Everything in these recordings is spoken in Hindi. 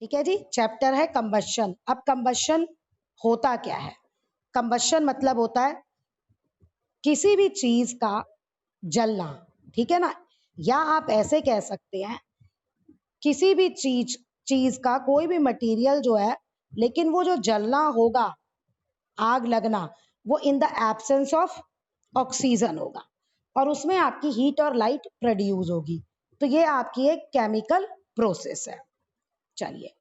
ठीक है जी। चैप्टर है कंबशन। अब कंबशन होता क्या है? कंबशन मतलब होता है किसी भी चीज का जलना, ठीक है ना। या आप ऐसे कह सकते हैं किसी भी चीज चीज का कोई भी मटेरियल जो है, लेकिन वो जो जलना होगा, आग लगना, वो in the absence of oxygen होगा और उसमें आपकी हीट और लाइट प्रोड्यूस होगी। तो ये आपकी एक केमिकल प्रोसेस है। चलिए,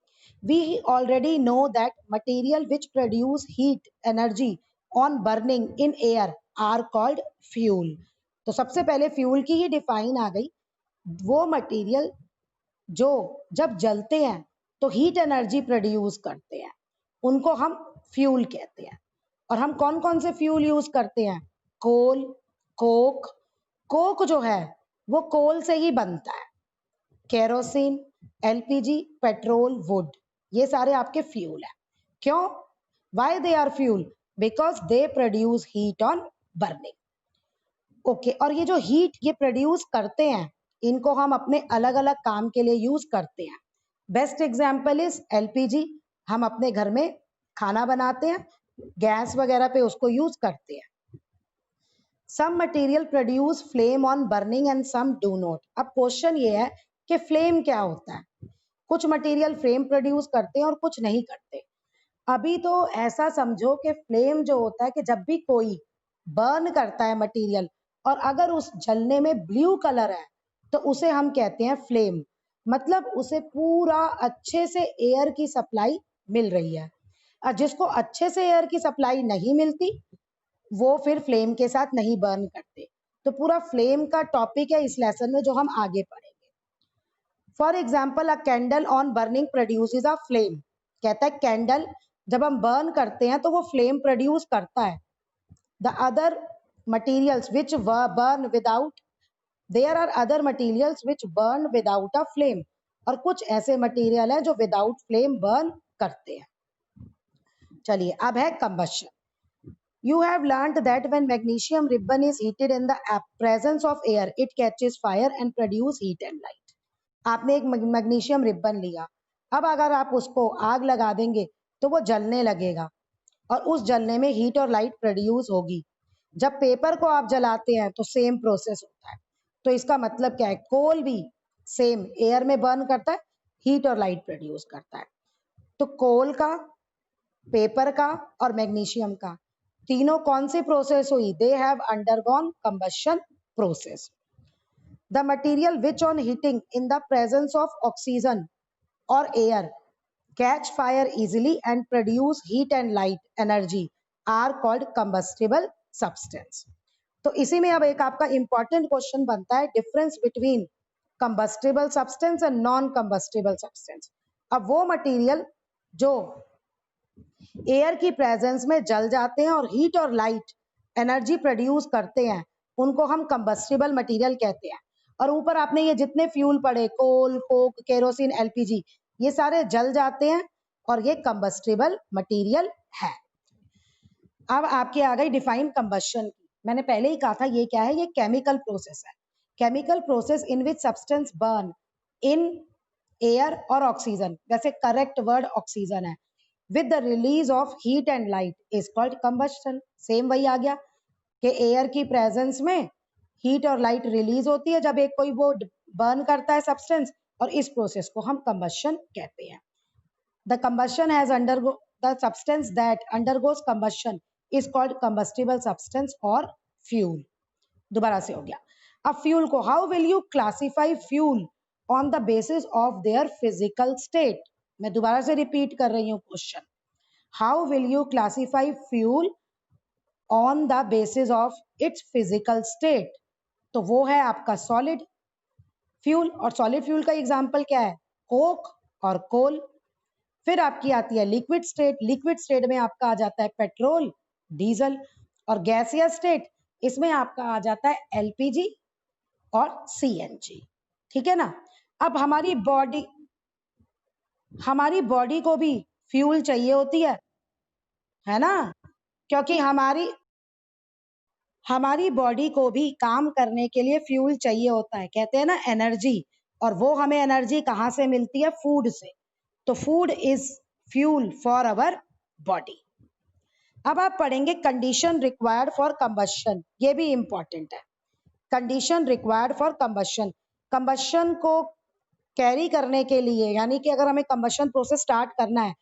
we already know that material which produce heat energy on burning in air are called fuel। तो सबसे पहले फ्यूल की ही डिफाइन आ गई। वो मटेरियल जो जब जलते हैं तो हीट एनर्जी प्रोड्यूस करते हैं, उनको हम फ्यूल कहते हैं। और हम कौन कौन से फ्यूल यूज करते हैं? कोल, कोक। कोक जो है वो कोल से ही बनता है। केरोसिन, एलपीजी, पेट्रोल, वुड, ये सारे आपके फ्यूल हैं। क्यों? Why they are fuel? Because they produce heat on burning. Okay, और ये जो हीट ये प्रोड्यूस करते हैं, इनको हम अपने अलग अलग काम के लिए यूज करते हैं। Best example is LPG. हम अपने घर में खाना बनाते हैं, गैस वगैरह पे उसको यूज करते हैं। Some material produce flame on burning and some do not. अब क्वेश्चन ये है कि फ्लेम क्या होता है? कुछ मटेरियल फ्लेम प्रोड्यूस करते हैं और कुछ नहीं करते। अभी तो ऐसा समझो कि फ्लेम जो होता है कि जब भी कोई बर्न करता है मटेरियल और अगर उस जलने में ब्लू कलर है तो उसे हम कहते हैं फ्लेम। मतलब उसे पूरा अच्छे से एयर की सप्लाई मिल रही है। और जिसको अच्छे से एयर की सप्लाई नहीं मिलती वो फिर फ्लेम के साथ नहीं बर्न करते। तो पूरा फ्लेम का टॉपिक है इस लेसन में जो हम आगे पढ़ेंगे। For example, a candle on burning produces a flame. कहता है कैंडल जब हम बर्न करते हैं तो वो फ्लेम प्रोड्यूस करता है। The other materials which burn without, there are other materials which burn without a flame. और कुछ ऐसे मटीरियल है जो विदाउट फ्लेम बर्न करते हैं। चलिए, अब है combustion. You have learnt that when magnesium ribbon is heated in the presence of air, it catches fire and produce heat and light। आपने एक मैग्नीशियम रिबन लिया, अब अगर आप उसको आग लगा देंगे तो वो जलने लगेगा और उस जलने में हीट और लाइट प्रोड्यूस होगी। जब पेपर को आप जलाते हैं तो सेम प्रोसेस होता है। तो इसका मतलब क्या है? कोल भी सेम एयर में बर्न करता है, हीट और लाइट प्रोड्यूस करता है। तो कोल का, पेपर का और मैग्नीशियम का तीनों कौन सी प्रोसेस हुई? They have undergone combustion process. The material which on heating in the presence of oxygen और air catch fire easily and produce heat and light energy are called combustible substance. तो इसी में अब एक आपका इंपॉर्टेंट क्वेश्चन बनता है, difference between combustible substance and non combustible substance. अब वो मटेरियल जो एयर की प्रेजेंस में जल जाते हैं और हीट और लाइट एनर्जी प्रोड्यूस करते हैं, उनको हम कंबस्टिबल मटेरियल कहते हैं। और ऊपर आपने ये जितने फ्यूल पढ़े, कोल, कोक, केरोसिन, एलपीजी, ये सारे जल जाते हैं और ये कंबस्टिबल मटेरियल है। अब आपके आ गई डिफाइन कंबशन की। मैंने पहले ही कहा था ये क्या है? ये केमिकल प्रोसेस है। Chemical process in which substance burn in air और ऑक्सीजन। वैसे करेक्ट वर्ड ऑक्सीजन है। With the release of heat and light is called combustion. Same वही आ गया कि एयर की प्रेजेंस में हीट और लाइट रिलीज होती है जब एक कोई वो बर्न करता है सब्सटेंस, और इस प्रोसेस को हम कंबशन कहते हैं। The combustion has undergo the substance that undergoes combustion is called combustible substance और फ्यूल। दोबारा से हो गया। अब फ्यूल को how will you classify fuel on the basis of their physical state. मैं दोबारा से रिपीट कर रही हूँ question. How will you classify fuel on the basis of its physical state? तो वो है आपका सॉलिड फ्यूल, और सॉलिड फ्यूल का एग्जांपल क्या है? कोक और कोल। फिर आपकी आती है लिक्विड स्टेट। लिक्विड स्टेट में आपका आ जाता है पेट्रोल, डीजल। और गैसियस स्टेट, इसमें आपका आ जाता है एलपीजी और सीएनजी। ठीक है ना। अब हमारी बॉडी को भी फ्यूल चाहिए होती है ना, क्योंकि हमारी बॉडी को भी काम करने के लिए फ्यूल चाहिए होता है। कहते हैं ना एनर्जी, और वो हमें एनर्जी कहाँ से मिलती है? फूड से। तो food is fuel for our body. अब आप पढ़ेंगे कंडीशन रिक्वायर्ड फॉर कंबशन, ये भी इंपॉर्टेंट है। Condition required for combustion, combustion को कैरी करने के लिए, यानी कि अगर हमें कंबशन प्रोसेस स्टार्ट करना है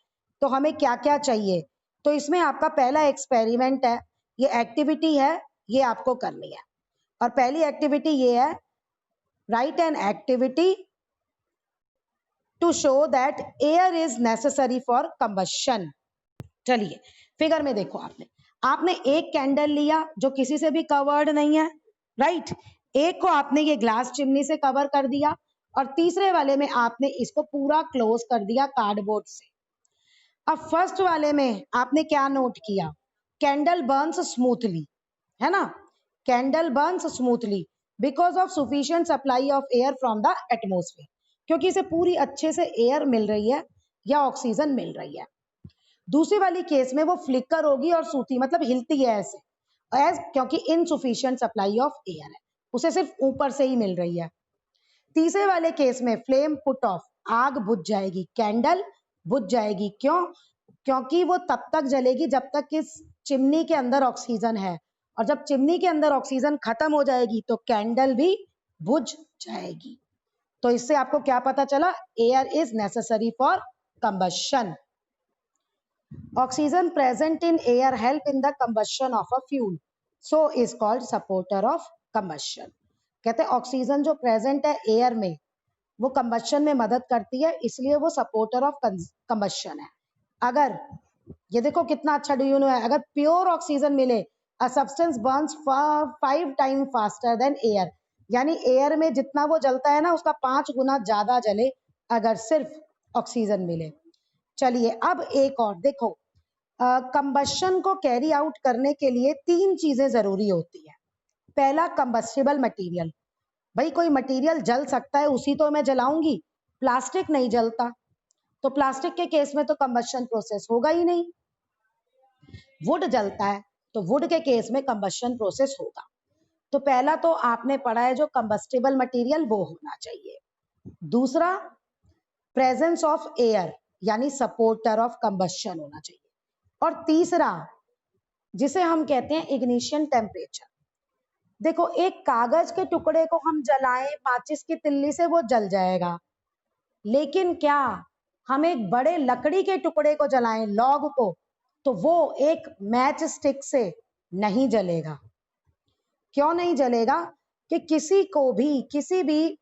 तो हमें क्या क्या चाहिए। तो इसमें आपका पहला एक्सपेरिमेंट है, ये एक्टिविटी है, ये आपको करनी है। और पहली एक्टिविटी ये है, write an activity to show that air is necessary for combustion. चलिए फिगर में देखो, आपने एक कैंडल लिया जो किसी से भी कवर्ड नहीं है, राइट। एक को आपने ये ग्लास चिमनी से कवर कर दिया और तीसरे वाले में आपने इसको पूरा क्लोज कर दिया कार्डबोर्ड से। अब फर्स्ट वाले में आपने क्या नोट किया, कैंडल बर्न्स स्मूथली, है ना, candle Burns smoothly because of sufficient supply of air from the atmosphere, क्योंकि इसे पूरी अच्छे से एयर मिल रही है या ऑक्सीजन मिल रही है। दूसरी वाली केस में वो फ्लिकर होगी और सूती, मतलब हिलती है ऐसे, एज क्योंकि इनसफिशिएंट सप्लाई ऑफ एयर है, उसे सिर्फ ऊपर से ही मिल रही है। तीसरे वाले केस में फ्लेम पुट ऑफ, आग बुझ जाएगी, कैंडल बुझ जाएगी। क्यों? क्योंकि वो तब तक जलेगी जब तक इस चिमनी के अंदर ऑक्सीजन है, और जब चिमनी के अंदर ऑक्सीजन खत्म हो जाएगी तो कैंडल भी बुझ जाएगी। तो इससे आपको क्या पता चला, air is necessary for combustion. Oxygen present in air help in the combustion of a fuel, so is called supporter of combustion. कहते हैं ऑक्सीजन जो प्रेजेंट है एयर में वो कंबशन में मदद करती है, इसलिए वो सपोर्टर ऑफ कंबशन है। अगर ये देखो कितना अच्छा डू यू नो है, अगर प्योर ऑक्सीजन मिले, a substance Burns 5 time faster than air, यानी एयर में जितना वो जलता है ना उसका 5 गुना ज्यादा जले अगर सिर्फ ऑक्सीजन मिले। चलिए अब एक और देखो, कंबशन को कैरी आउट करने के लिए 3 चीजें जरूरी होती है। पहला, कंबस्टिबल मटेरियल, भाई कोई मटेरियल जल सकता है उसी तो मैं जलाऊंगी, प्लास्टिक नहीं जलता, तो प्लास्टिक के केस में तो कंबशन प्रोसेस होगा ही नहीं। वुड जलता है तो वुड के केस में कंबशन प्रोसेस होगा। तो पहला तो आपने पढ़ा है जो कंबस्टिबल मटेरियल वो होना चाहिए। दूसरा, प्रेजेंस ऑफ एयर यानी सपोर्टर ऑफ कंबशन होना चाहिए। और तीसरा, जिसे हम कहते हैं इग्निशन टेम्परेचर। देखो एक कागज के टुकड़े को हम जलाएं माचिस की तिल्ली से वो जल जाएगा, लेकिन क्या हम एक बड़े लकड़ी के टुकड़े को जलाएं, लॉग को, तो वो एक मैच स्टिक से नहीं जलेगा। क्यों नहीं जलेगा? कि किसी भी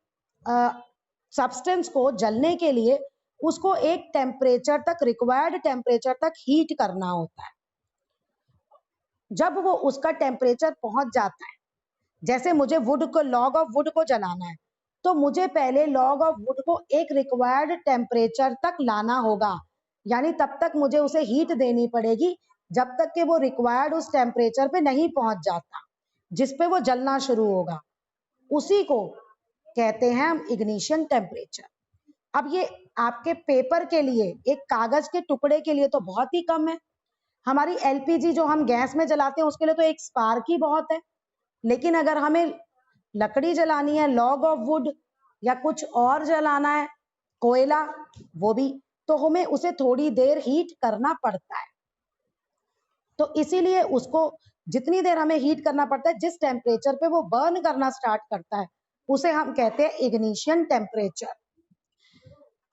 सब्सटेंस को जलने के लिए उसको एक टेम्परेचर तक, रिक्वायर्ड टेम्परेचर तक हीट करना होता है। जब वो उसका टेम्परेचर पहुंच जाता है, जैसे मुझे वुड को, लॉग ऑफ वुड को जलाना है, तो मुझे पहले लॉग ऑफ वुड को एक रिक्वायर्ड टेम्परेचर तक लाना होगा, यानी तब तक मुझे उसे हीट देनी पड़ेगी जब तक कि वो रिक्वायर्ड उस टेम्परेचर पे नहीं पहुंच जाता जिस पे वो जलना शुरू होगा। उसी को कहते हैं हम इग्निशन टेम्परेचर। अब ये आपके पेपर के लिए, एक कागज के टुकड़े के लिए तो बहुत ही कम है। हमारी एलपीजी जो हम गैस में जलाते हैं उसके लिए तो एक स्पार्क ही बहुत है, लेकिन अगर हमें लकड़ी जलानी है, लॉग ऑफ वुड, या कुछ और जलाना है, कोयला, वो भी, तो हमें उसे थोड़ी देर हीट करना पड़ता है। तो इसीलिए उसको जितनी देर हमें हीट करना पड़ता है, जिस टेम्परेचर पे वो बर्न करना स्टार्ट करता है, उसे हम कहते हैं इग्निशन टेम्परेचर।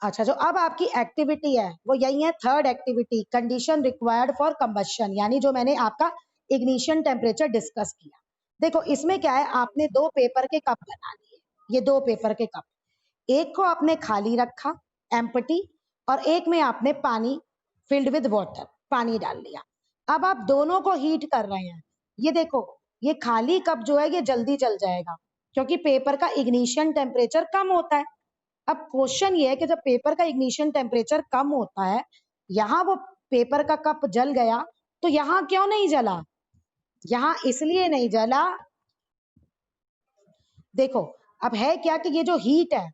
अच्छा, जो अब आपकी एक्टिविटी है वो यही है, third activity, condition required for combustion, यानी जो मैंने आपका इग्निशन टेम्परेचर डिस्कस किया। देखो इसमें क्या है, आपने 2 पेपर के कप बना लिए, ये 2 पेपर के कप, एक को आपने खाली रखा एम्प्टी, और एक में आपने पानी फिल्ड विद वाटर, पानी डाल लिया। अब आप दोनों को हीट कर रहे हैं। ये देखो, ये खाली कप जो है ये जल्दी जल जाएगा क्योंकि पेपर का इग्निशन टेम्परेचर कम होता है। अब क्वेश्चन ये है कि जब पेपर का इग्निशन टेम्परेचर कम होता है, यहाँ वो पेपर का कप जल गया, तो यहाँ क्यों नहीं जला? यहाँ इसलिए नहीं जला, देखो अब है क्या कि ये जो हीट है,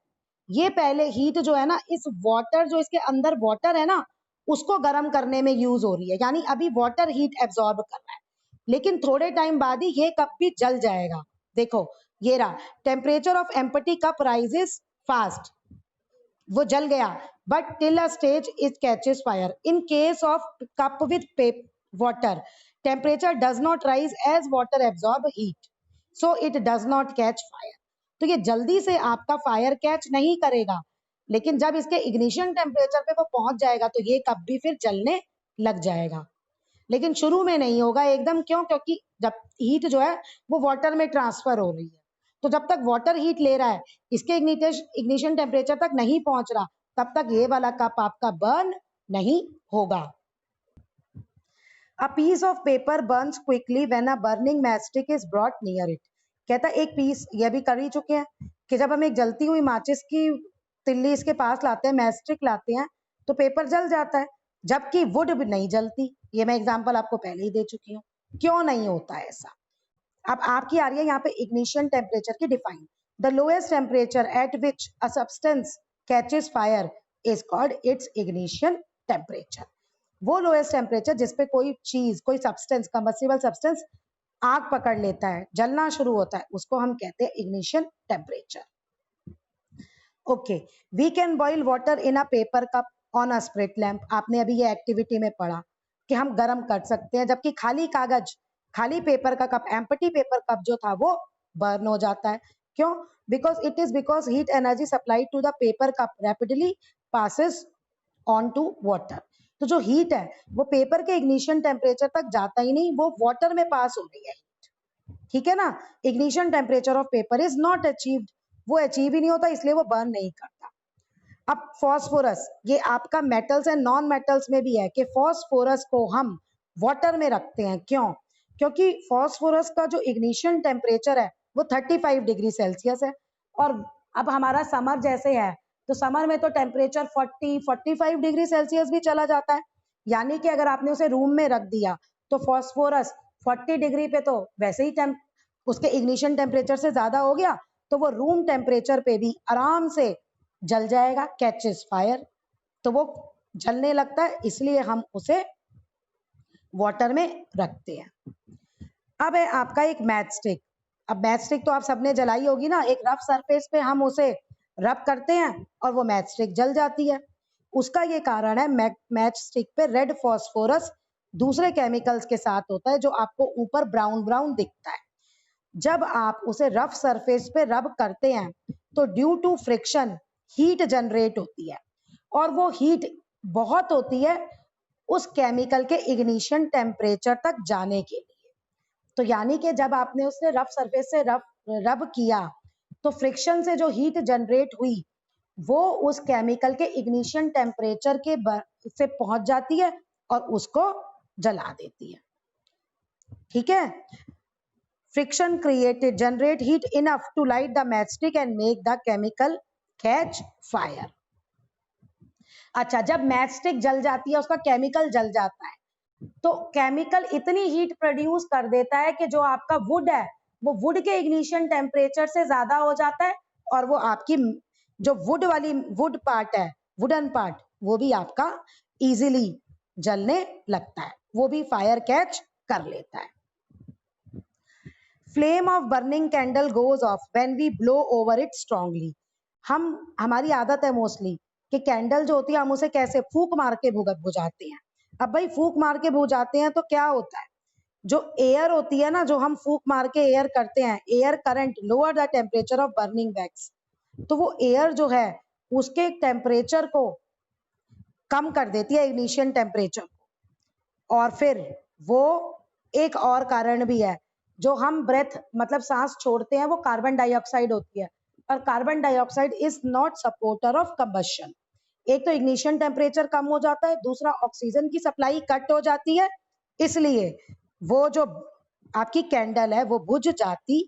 ये पहले हीट जो है ना, इस वाटर, जो इसके अंदर वाटर है ना, उसको गर्म करने में यूज हो रही है, यानी अभी वाटर हीट एब्जॉर्ब कर रहा है, लेकिन थोड़े टाइम बाद ही ये कप भी जल जाएगा। देखो ये रहा, temperature of empty cup rises fast, वो जल गया, but till a stage it catches fire. In case of cup with water, temperature does not rise as water absorb heat, so it does not catch fire. तो ये जल्दी से आपका फायर कैच नहीं करेगा, लेकिन जब इसके इग्निशन टेम्परेचर पे वो पहुंच जाएगा तो ये कप भी फिर जलने लग जाएगा, लेकिन शुरू में नहीं होगा एकदम। क्यों? क्योंकि जब हीट जो है वो वाटर में ट्रांसफर हो रही है, तो जब तक वाटर हीट ले रहा है, इसके इग्निशन टेम्परेचर तक नहीं पहुंच रहा, तब तक ये वाला कप आपका बर्न नहीं होगा। A piece of paper burns quickly when a burning matchstick is brought near it. कहता एक पीस, ये भी कर ही चुके हैं कि जब हम एक जलती हुई माचिस की तिल्ली इसके पास लाते हैं, मैचस्टिक लाते हैं, तो पेपर जल जाता है, जबकि वुड भी नहीं जलती। ये मैं एग्जांपल आपको पहले ही दे चुकी हूँ। क्यों नहीं होता है ऐसा? अब आपकी आ रही है यहाँ पे इग्निशन टेम्परेचर की define. The lowest temperature at which a substance catches fire is called its ignition temperature. वो लोएस्ट टेम्परेचर जिसपे कोई चीज, कोई सब्सटेंस, कंबस्टिबल सब्सटेंस आग पकड़ लेता है, जलना शुरू होता है, उसको हम कहते हैं ignition temperature. Okay, we can boil water in a paper cup on a spirit lamp. आपने अभी ये एक्टिविटी में पढ़ा कि हम गर्म कर सकते हैं, जबकि खाली कागज, खाली पेपर का कप, एम्प्टी पेपर कप जो था वो बर्न हो जाता है। क्यों? Because heat energy supplied to the paper cup rapidly passes on to water. तो जो हीट है वो पेपर के इग्निशन टेम्परेचर तक जाता ही नहीं, वो वाटर में पास हो रही है। ठीक है ना? Ignition temperature of paper is not achieved, वो अचीव ही नहीं होता, इसलिए वो बर्न नहीं करता। अब फॉस्फोरस, ये आपका मेटल्स एंड नॉन मेटल्स में भी है कि फॉस्फोरस को हम वाटर में रखते हैं। क्यों? क्योंकि फॉस्फोरस का जो इग्निशन टेम्परेचर है वो 35 डिग्री सेल्सियस है, और अब हमारा समर जैसे है, तो समर में तो टेम्परेचर 40-45 डिग्री सेल्सियस भी चला जाता है। यानी कि अगर आपने उसे रूम में रख दिया तो फॉस्फोरस 40 डिग्री पे तो वैसे ही उसके इग्निशन टेम्परेचर से ज्यादा हो गया, तो वो रूम टेम्परेचर पे भी आराम से जल जाएगा, कैचेस फायर। तो वो जलने लगता है, इसलिए हम उसे वाटर में रखते हैं। अब है आपका एक मैच स्टिक। अब मैच स्टिक तो आप सबने जलाई होगी ना, एक रफ सरफेस पे हम उसे रब करते हैं और वो मैच स्टिक जल जाती है। उसका ये कारण है, मैच स्टिक पे रेड फॉस्फोरस दूसरे केमिकल्स के साथ होता है, जो आपको ऊपर ब्राउन ब्राउन दिखता है। जब आप उसे रफ सरफेस पे रब करते हैं तो due to friction heat generate होती है, और वो हीट बहुत होती है उस केमिकल के इग्निशन टेम्परेचर तक जाने के लिए। तो यानी कि जब आपने उसे रफ सरफेस से रब किया तो फ्रिक्शन से जो हीट जनरेट हुई वो उस केमिकल के इग्निशन टेम्परेचर के से पहुंच जाती है और उसको जला देती है। ठीक है? Friction created generate heat enough to light the matchstick and make the chemical catch fire. अच्छा, जब मैचस्टिक जल जाती है, उसका केमिकल जल जाता है, तो केमिकल इतनी हीट प्रोड्यूस कर देता है कि जो आपका वुड है वो वुड के इग्निशन टेम्परेचर से ज्यादा हो जाता है, और वो आपकी जो वुड पार्ट है, वुडन पार्ट, वो भी आपका इजीली जलने लगता है, वो भी फायर कैच कर लेता है। Flame of burning candle goes off when we blow over it strongly. हमारी आदत है मोस्टली कि कैंडल जो होती है हम उसे कैसे फूंक मार के बुझाते हैं। अब भाई फूंक मार के बुझाते हैं तो क्या होता है, जो एयर होती है ना, जो हम फूंक मार के एयर करते हैं, air current lower the temperature of burning wax, तो वो एयर जो है उसके टेम्परेचर को कम कर देती है, इग्निशन टेम्परेचर को। और फिर वो एक और कारण भी है, जो हम ब्रेथ मतलब सांस छोड़ते हैं वो कार्बन डाइऑक्साइड होती है, और carbon dioxide is not supporter of combustion. एक तो इग्निशन टेम्परेचर कम हो जाता है, दूसरा ऑक्सीजन की सप्लाई कट हो जाती है, इसलिए वो जो आपकी कैंडल है वो बुझ जाती